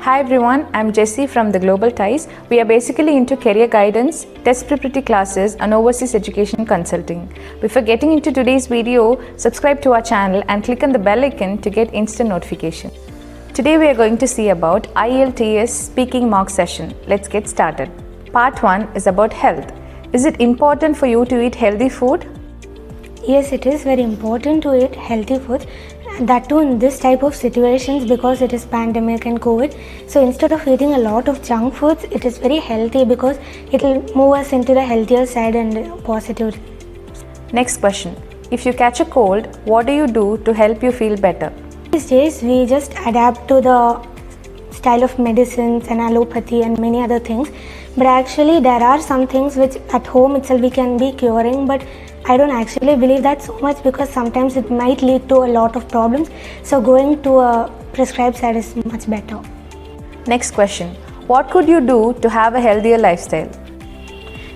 Hi everyone, I'm Jessie from the Global Ties. We are basically into career guidance, test preparatory classes and overseas education consulting. Before getting into today's video, subscribe to our channel and click on the bell icon to get instant notification. Today we are going to see about IELTS Speaking Mock Session. Let's get started. Part 1 is about health. Is it important for you to eat healthy food? Yes, it is very important to eat healthy food. That too in this type of situations because it is pandemic and COVID. So instead of eating a lot of junk foods, it is very healthy because it will move us into the healthier side and positive. Next question. If you catch a cold, what do you do to help you feel better? These days we just adapt to the style of medicines and allopathy and many other things. But actually there are some things which at home itself we can be curing, but I don't actually believe that so much because sometimes it might lead to a lot of problems. So going to a prescribed side is much better. Next question. What could you do to have a healthier lifestyle?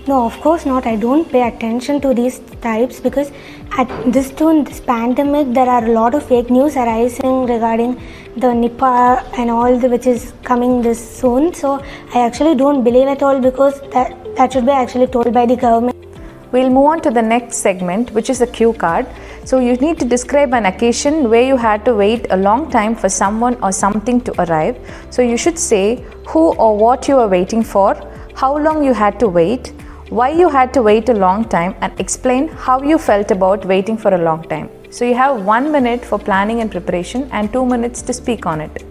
No, of course not. I don't pay attention to these types because at this pandemic there are a lot of fake news arising regarding the Nipah and all which is coming this soon. So I actually don't believe at all because that should be actually told by the government. We'll move on to the next segment, which is a cue card. So you need to describe an occasion where you had to wait a long time for someone or something to arrive. So you should say who or what you were waiting for, how long you had to wait, why you had to wait a long time, and explain how you felt about waiting for a long time. So you have 1 minute for planning and preparation and 2 minutes to speak on it.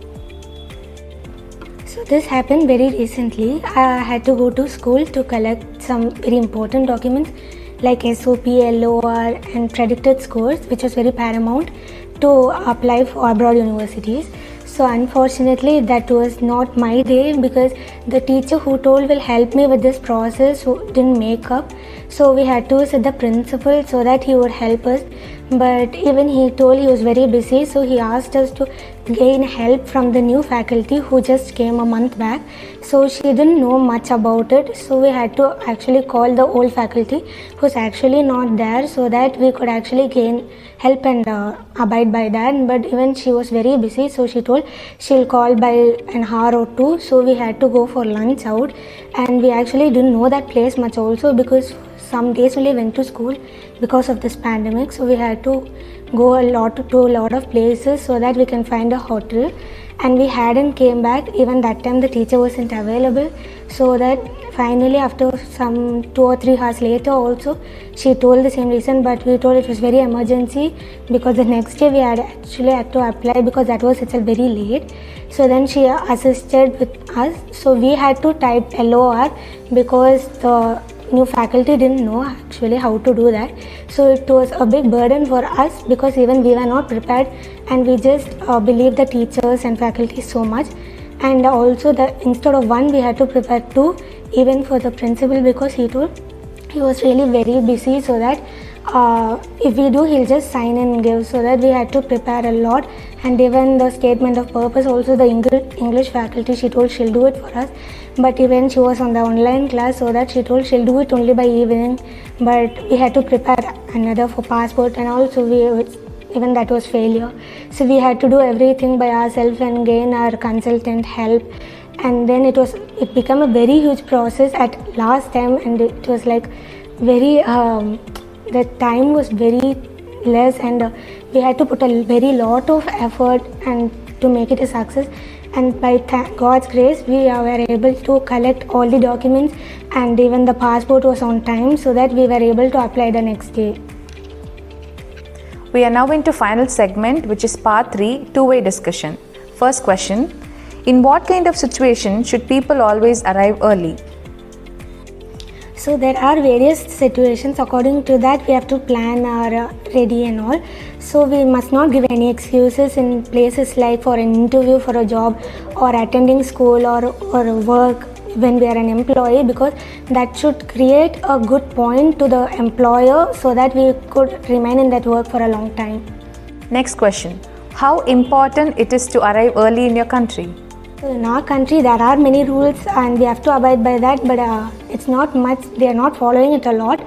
So this happened very recently. I had to go to school to collect some very important documents like SOP, LOR and predicted scores, which was very paramount to apply for abroad universities. So unfortunately that was not my day because the teacher who told will help me with this process didn't make up. So we had to visit the principal so that he would help us. But even he told he was very busy, so he asked us to gain help from the new faculty who just came a month back. So she didn't know much about it, so we had to actually call the old faculty who's actually not there so that we could actually gain help and abide by that. But even she was very busy, so she told she'll call by an hour or two. So we had to go for lunch out, and we actually didn't know that place much also because some days only went to school because of this pandemic. So we had to go to a lot of places so that we can find a hotel, and we hadn't came back. Even that time the teacher wasn't available, so that finally after some 2 or 3 hours later also she told the same reason, but we told it was very emergency because the next day we had to apply because that was itself very late. So then she assisted with us, so we had to type LOR because the new faculty didn't know actually how to do that. So it was a big burden for us because even we were not prepared, and we just believed the teachers and faculty so much. And also instead of 1 we had to prepare 2 even for the principal because he told he was really very busy, so that if we do he'll just sign and give, so that we had to prepare a lot. And even the statement of purpose also, the English faculty, she told she'll do it for us, but even she was on the online class, so that she told she'll do it only by evening. But we had to prepare another for passport, and also even that was failure. So we had to do everything by ourselves and gain our consultant help. And then it became a very huge process at last time, and it was like very the time was very less, and we had to put a very lot of effort and to make it a success. And by God's grace we were able to collect all the documents, and even the passport was on time, so that we were able to apply the next day. We are now into final segment, which is part 3, two-way discussion. First question. In what kind of situation should people always arrive early? So there are various situations. According to that we have to plan our ready and all. So we must not give any excuses in places like for an interview for a job or attending school or work when we are an employee, because that should create a good point to the employer so that we could remain in that work for a long time. Next question. How important it is to arrive early in your country? In our country there are many rules and we have to abide by that, but it's not much, they are not following it a lot,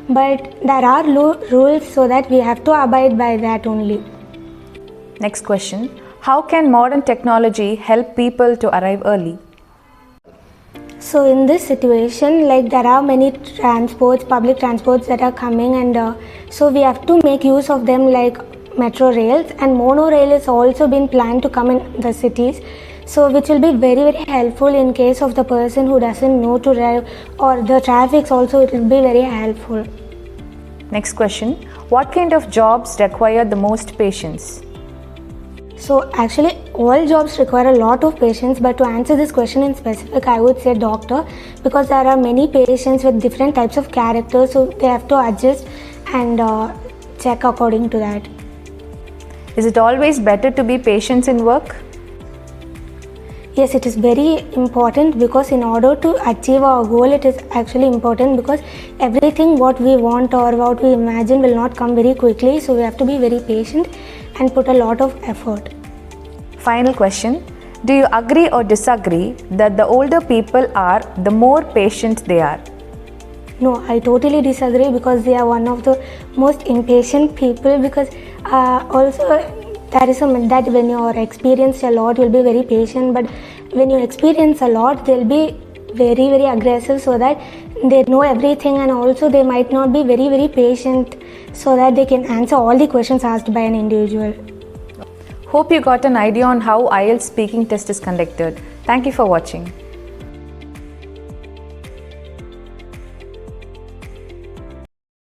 but there are rules so that we have to abide by that only. Next question. How can modern technology help people to arrive early? So in this situation, like there are many public transports that are coming, and so we have to make use of them, like metro rails, and monorail is also been planned to come in the cities. So which will be very helpful in case of the person who doesn't know to drive, or the traffic also, it will be very helpful. Next question. What kind of jobs require the most patience? So actually all jobs require a lot of patience, but to answer this question in specific, I would say doctor, because there are many patients with different types of characters, so they have to adjust and check according to that. Is it always better to be patient in work? Yes, it is very important, because in order to achieve our goal, it is actually important, because everything what we want or what we imagine will not come very quickly, so we have to be very patient and put a lot of effort. Final question. Do you agree or disagree that the older people are, the more patient they are? No, I totally disagree, because they are one of the most impatient people, because also there is a myth that when you are experienced a lot, you'll be very patient, but when you experience a lot, they'll be very aggressive, so that they know everything, and also they might not be very patient, so that they can answer all the questions asked by an individual. Hope you got an idea on how IELTS speaking test is conducted. Thank you for watching.